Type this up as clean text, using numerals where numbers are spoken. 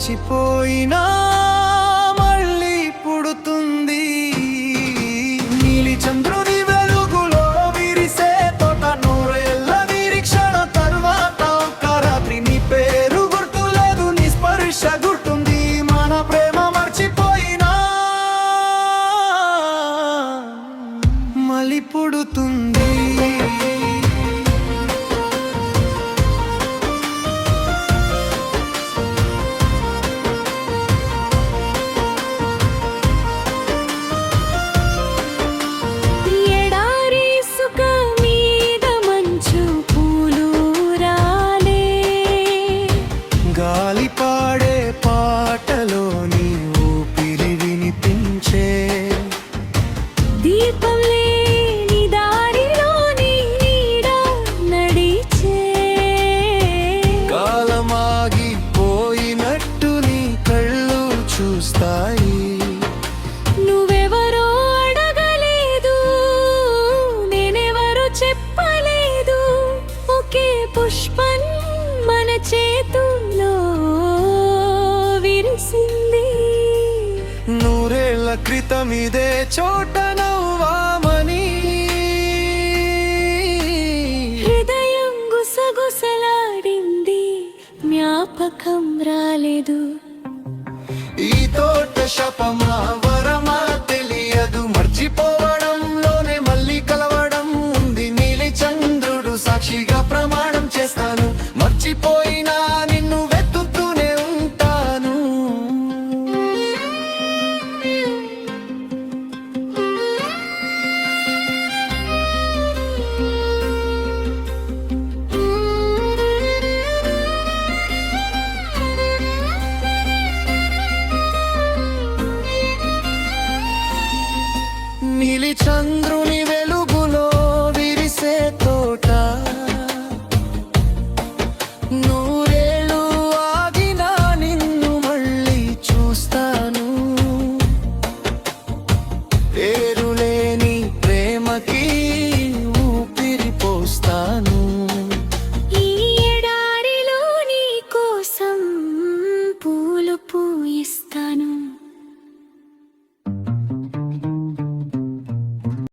మర్చిపోయినా మళ్ళీ పుడుతుంది. నీలి చంద్రుని వెలుగులో విరిసే తోట నూరేళ్ల నిరీక్షణ తర్వాత ఒక్క రాత్రి నీ పేరు గుర్తులేదు, నీ స్పర్శ గుర్తుంది. మన ప్రేమ మర్చిపోయినా మళ్ళీ పుడుతుంది. గాలి పాడే పాటలోని ఊపిరి వినిపించే, దీపం లేని దారిలోని నీడ నడిచే, కాలమాగిపోయినట్టు నీ కళ్ళు చూస్తాయి. నువ్వెవరో అడగలేదు, నేనెవరో చెప్పలేదు, ఒకే పుష్పం మన చేతుల్లో విరిసింది. నూరేళ్ల క్రితం ఇదే చోట నవ్వామని హృదయం గుసగుసలాడింది, జ్ఞాపకం రాలేదు. ఈ తోట శపమా వరమా తెలియదు, మర్చిపోవడంలోనే మళ్ళీ కలవడం ఉంది. నీలి చంద్రుడు సాక్షిగా ప్రమాణం చేస్తాను, మర్చిపోయినా నిన్ను వెతుకుతూనే ఉంటాను. నీలి చంద్రుని వెలుగులో విరిసే తోట